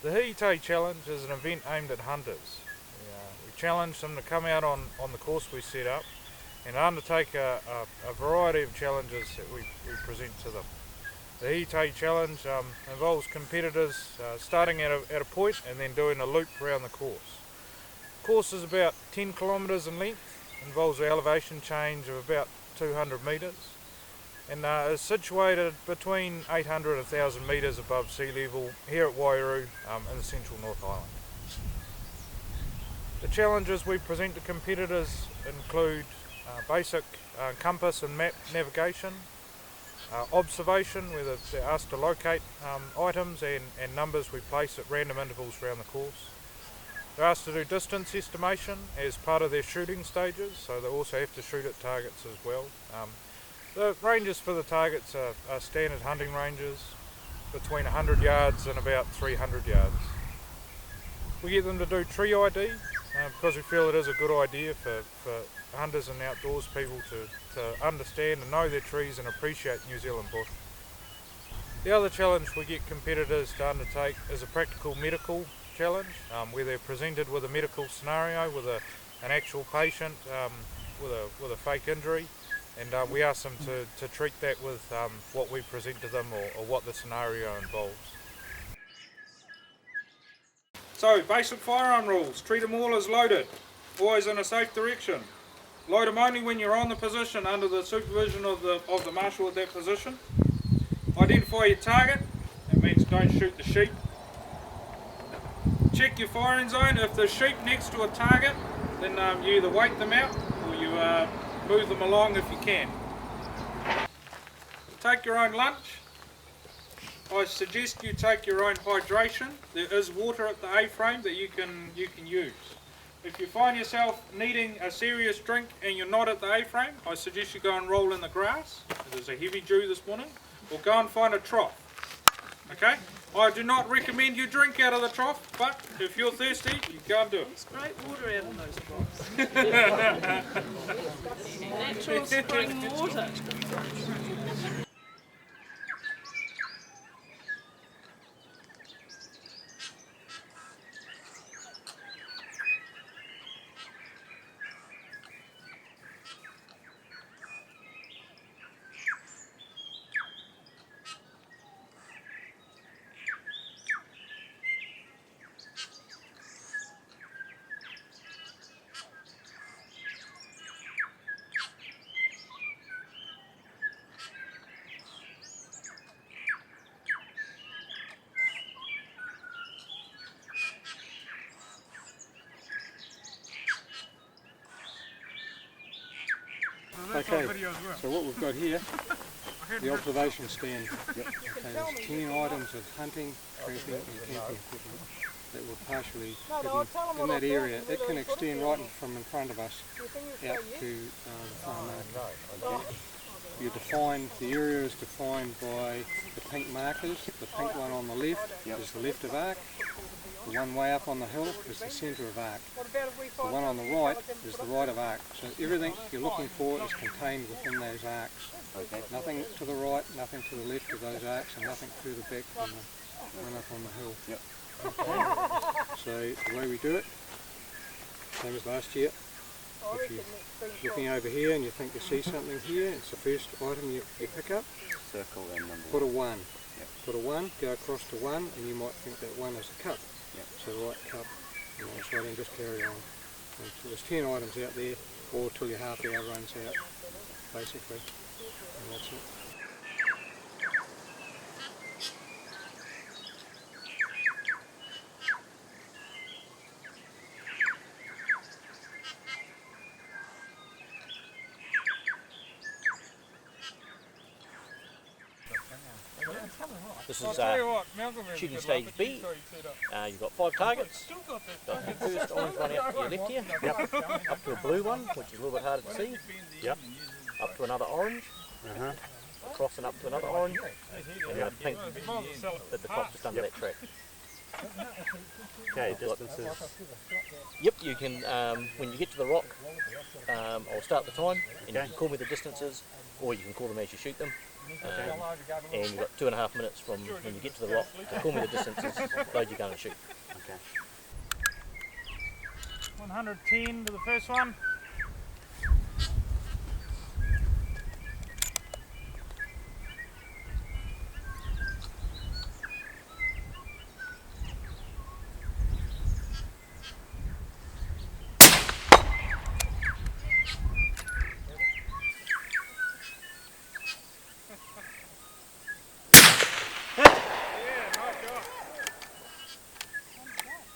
The Hihitahi Challenge is an event aimed at hunters. We challenge them to come out on the course we set up and undertake a variety of challenges that we present to them. The Hihitahi Challenge involves competitors starting at a point and then doing a loop around the course. The course is about 10 kilometres in length, involves an elevation change of about 200 metres, and is situated between 800 and 1,000 metres above sea level here at Wairu in the central North Island. The challenges we present to competitors include basic compass and map navigation, observation where they're asked to locate items and numbers we place at random intervals around the course. They're asked to do distance estimation as part of their shooting stages, so they also have to shoot at targets as well. The ranges for the targets are standard hunting ranges, between 100 yards and about 300 yards. We get them to do tree ID because we feel it is a good idea for hunters and outdoors people to understand and know their trees and appreciate New Zealand bush. The other challenge we get competitors to undertake is a practical medical challenge where they're presented with a medical scenario with an actual patient with a fake injury, and we ask them to treat that with what we present to them or what the scenario involves. So, basic firearm rules: treat them all as loaded, always in a safe direction. Load them only when you're on the position under the supervision of the marshal at that position. Identify your target, that means don't shoot the sheep. Check your firing zone. If there's sheep next to a target, then you either wait them out or you move them along if you can. Take your own lunch. I suggest you take your own hydration. There is water at the A-frame that you can use. If you find yourself needing a serious drink and you're not at the A-frame, I suggest you go and roll in the grass. There's a heavy dew this morning. Or go and find a trough. Okay? I do not recommend you drink out of the trough, but if you're thirsty, you go and do it. There's great water out in those troughs. Natural spring water. Okay, so what we've got here, the observation stand. Okay, there's 10 items of hunting, trapping and camping equipment that were partially hidden in that area. It can extend right from in front of us out to the farm market. You define, the area is defined by the pink markers. The pink one on the left is the left of arc. The one way up on the hill is the centre of arc. The one on the right is the right of arc. So everything you're looking for is contained within those arcs. Okay. Nothing to the right, nothing to the left of those arcs, and nothing further back than the one up on the hill. Yep. Okay. So the way we do it, same as last year. If you're looking over here and you think you see something here, it's the first item you pick up. Circle and number. Put a 1. Yep. Put a 1, go across to 1, and you might think that 1 is a cup. Yep. So right cup, so then just carry on. And so there's 10 items out there, or till your half hour runs out, basically. And that's it. This is shooting stage B. You've got 5 targets. Got the first orange one out to your left here. Yep. Up to a blue one, which is a little bit harder to see. Yep. Up to another orange. Across and up to another orange. And then a pink at the top just under that track. Okay, distances. Yep, you can, when you get to the rock, I'll start the time and you can call me the distances, or you can call them as you shoot them. And you've got 2.5 minutes from when you get to the rock to call me the distances, load your gun and shoot. Okay. 110 to the first one.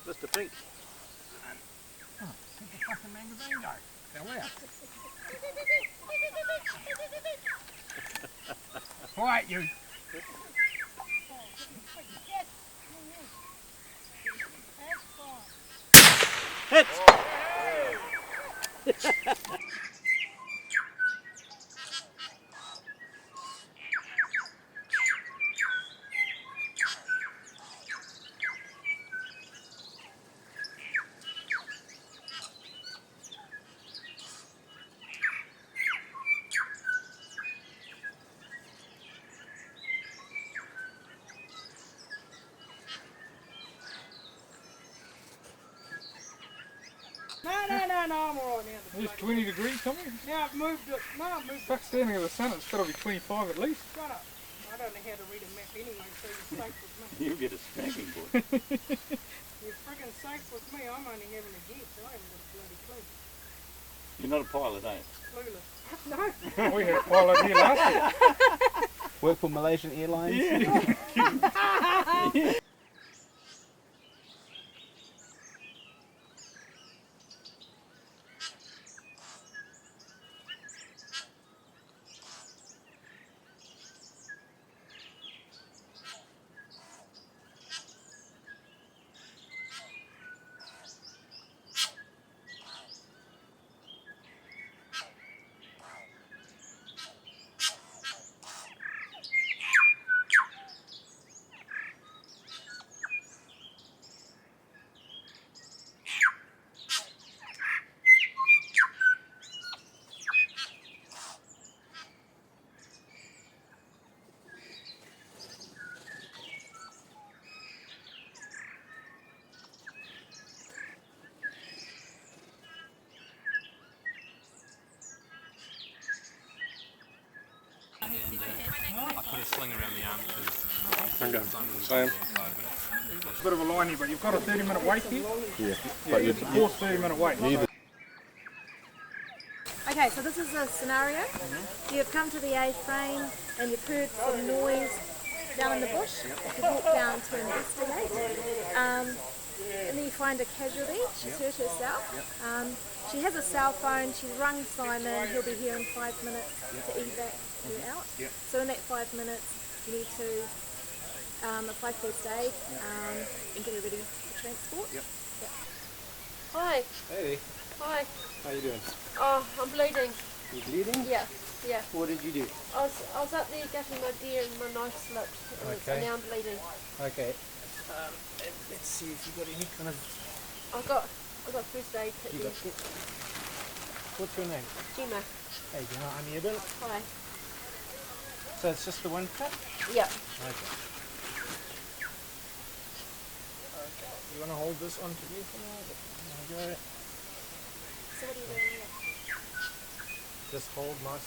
Mr. Pink. Quiet, you. Hit! No, I'm alright now. It's 20 degrees something. Now I've moved it. No, I've moved it. Back standing in the sun, it's got to be 25 at least. Shut up. I don't know how to read a map anyway, so you're safe with me. You get a spanking, boy. You're friggin' safe with me. I'm only having a guess. I haven't got a bloody clue. You're not a pilot, eh? Clueless. No. We had a pilot here last year. Work for Malaysian Airlines. I put a sling around the arm because Same. It's a bit of a line here, but you've got a 30-minute wait here. Yeah. Yeah, you force 30-minute wait. Okay, so this is a scenario. You've come to the A-frame and you've heard some noise down in the bush. You've walked down to investigate. And then you find a casualty. She's hurt herself. She has a cell phone. She's rung Simon. He'll be here in 5 minutes to evac her out. So in that 5 minutes, you need to apply first aid and get her ready for transport. Hi. Hey, Hi. how you doing? Oh, I'm bleeding. You bleeding? Yeah. What did you do? I was up there gutting my deer and my knife slipped. Okay. And now I'm bleeding. Okay. Let's see if you got any kind of... I got first aid kit You there. got it. What's your name? Gemma. Hey, Gemma, I'm Eben. Hi. So it's just the one cut? Yeah. Okay. You want to hold this onto you for now? There we go. So what are you doing here? Just hold nice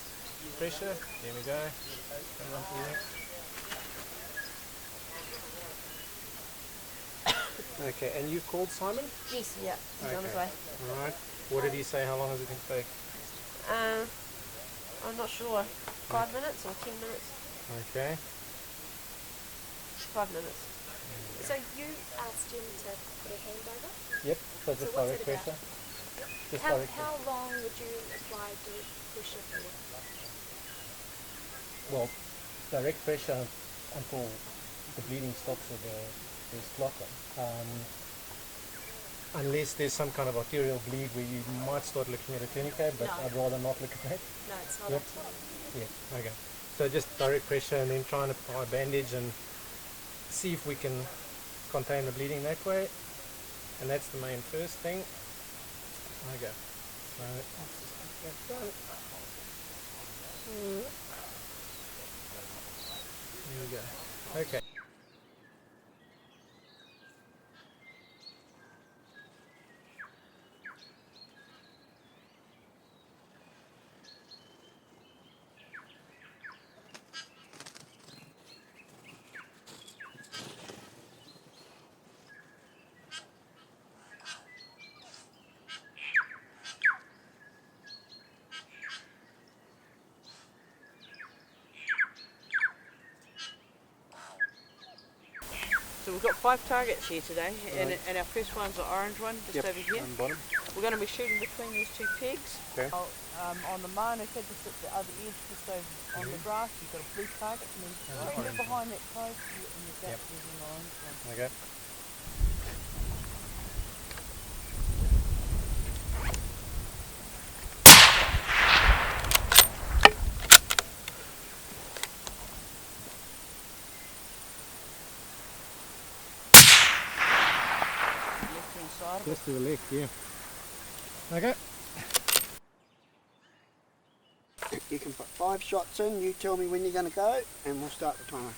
pressure. There we go. Come on to the neck. Okay, and you've called Simon? Yes, yeah. He's on his way. Alright. What did he say? How long is it going to take? I'm not sure. 5 minutes or 10 minutes? Okay. 5 minutes. So you asked him to put a hand over? Yep, so just what's direct it about? pressure. Just How direct pressure. long would you apply direct pressure for? Well, direct pressure until the bleeding stops or there's clotting. Unless there's some kind of arterial bleed where you might start looking at a tourniquet, but No. I'd rather not look at that. No, it's not Yep. up to you. Yeah, okay. So just direct pressure and then try and apply a bandage and see if we can contain the bleeding that way. And that's the main first thing. Okay. So let's just get that done. go. Okay. So we've got 5 targets here today, and our first one's the orange one, just over here. On the bottom. We're going to be shooting between these 2 pegs. Okay. On the mana head just at the other edge, just over on the grass, you've got a blue target, and then directly behind that post in the gap there's an orange one. Okay. Left-hand side of it. Just to the left, yeah. Okay. You can put 5 shots in, you tell me when you're going to go, and we'll start the timer.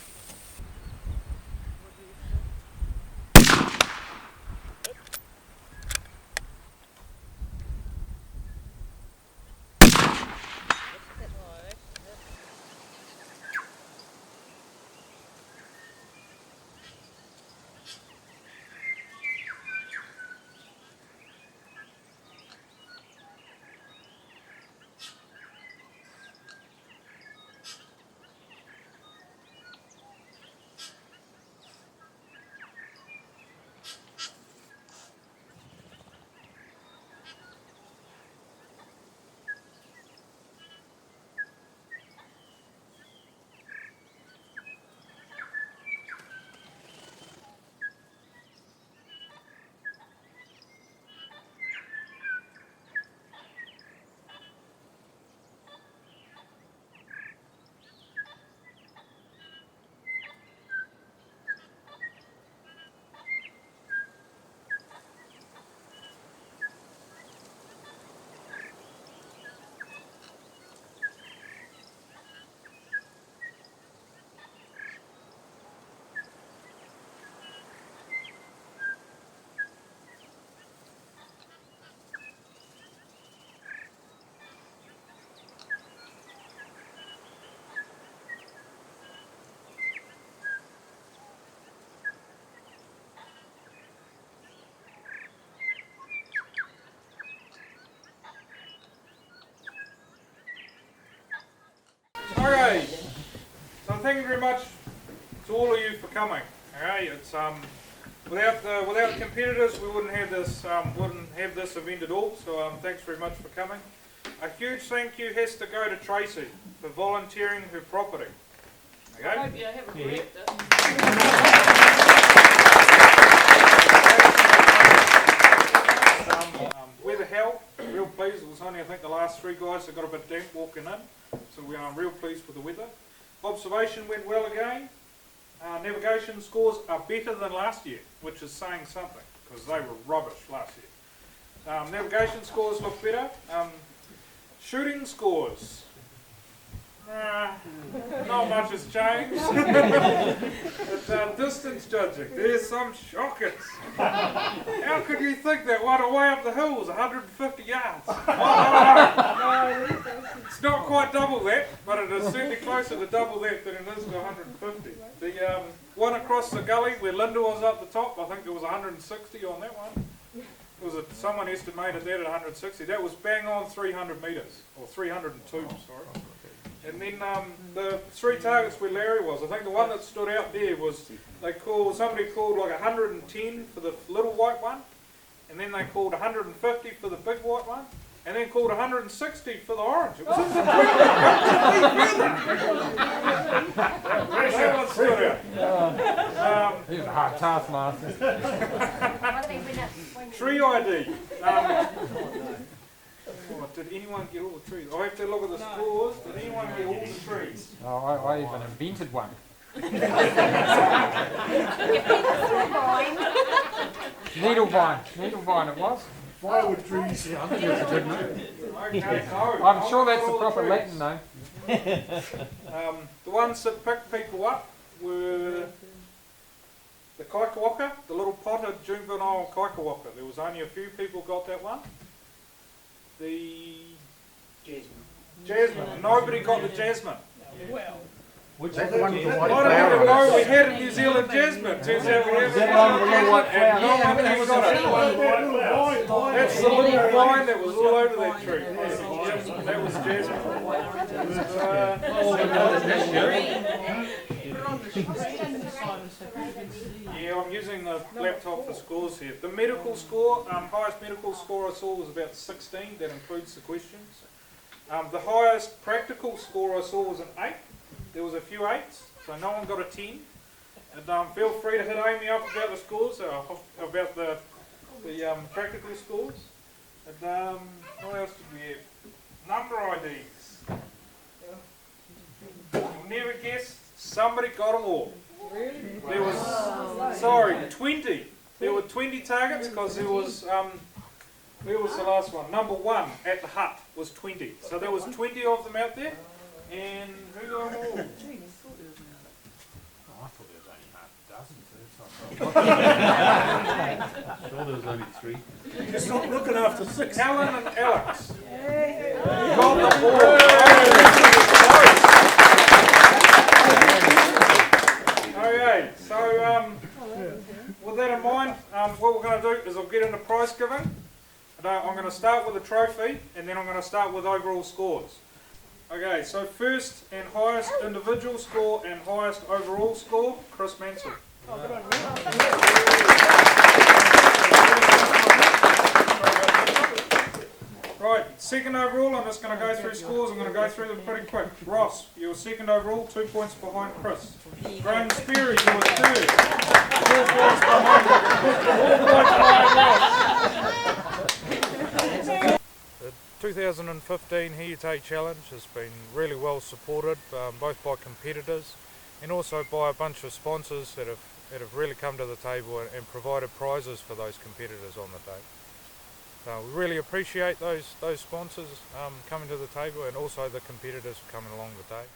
Okay, so thank you very much to all of you for coming. Okay, it's without competitors we wouldn't have this event at all. So thanks very much for coming. A huge thank you has to go to Tracy for volunteering her property. Okay. I hope you haven't wrecked it. Weather held, real pleased. It was only I think the last 3 guys that got a bit damp walking in, so we are real pleased with the weather. Observation went well again. Navigation scores are better than last year, which is saying something because they were rubbish last year. Navigation scores look better. Shooting scores. Not much has changed. But distance judging, there's some shockers. How could you think that one away up the hill was 150 yards? It's not quite double that, but it is certainly closer to double that than it is to 150. The one across the gully where Linda was up the top, I think it was 160 on that one. Someone estimated that at 160. That was bang on 300 metres, or 302, sorry. And then the 3 targets where Larry was, I think the one that stood out there was somebody called like 110 for the little white one, and then they called 150 for the big white one, and then called 160 for the orange. It was in the that one stood out. He's a hard taskmaster. Tree ID. Did anyone get all the trees? I have to look at the scores. Did anyone get all the trees? Oh, I even invented one. Needlevine it was. Firewood trees. Yeah, I think that's a good name. Okay, so I'm sure that's the proper Latin though. The ones that picked people up were the kaikawaka, the little potted juvenile kaikawaka. There was only a few people got that one. The jasmine. Nobody got the jasmine. Well. Which I don't even know we had a New Zealand jasmine. Turns out we have a New Zealand jasmine and no one ever got it. That's the little vine that was all over that tree. That was jasmine. Yeah, I'm using the laptop for scores here. The medical score, highest medical score I saw was about 16. That includes the questions. The highest practical score I saw was an 8. There was a few 8s, so no one got a 10. And feel free to hit Amy up about the scores, about the practical scores. And what else did we have? Number IDs. You'll never guess, somebody got them all. There was, 20. There were 20 targets because there was, where was the last one? Number 1 at the hut was 20. So there was 20 of them out there. And who got them all? I thought there was only half a dozen, so that's not I'm sure there was only 3. Just not looking after 6. Alan and Alex. Got them all. Okay, so with that in mind, what we're going to do is I'll get into prize giving. I'm going to start with a trophy and then I'm going to start with overall scores. Okay, so first and highest individual score and highest overall score, Chris Mansell. Right, second overall, I'm just going to go through scores, I'm going to go through them pretty quick. Ross, you were second overall, 2 points behind Chris. Graham Sperry, you were third, 4 points behind Ross. The 2015 Hihitahi Challenge has been really well supported, both by competitors and also by a bunch of sponsors that have really come to the table and provided prizes for those competitors on the day. So we really appreciate those sponsors coming to the table and also the competitors coming along the day.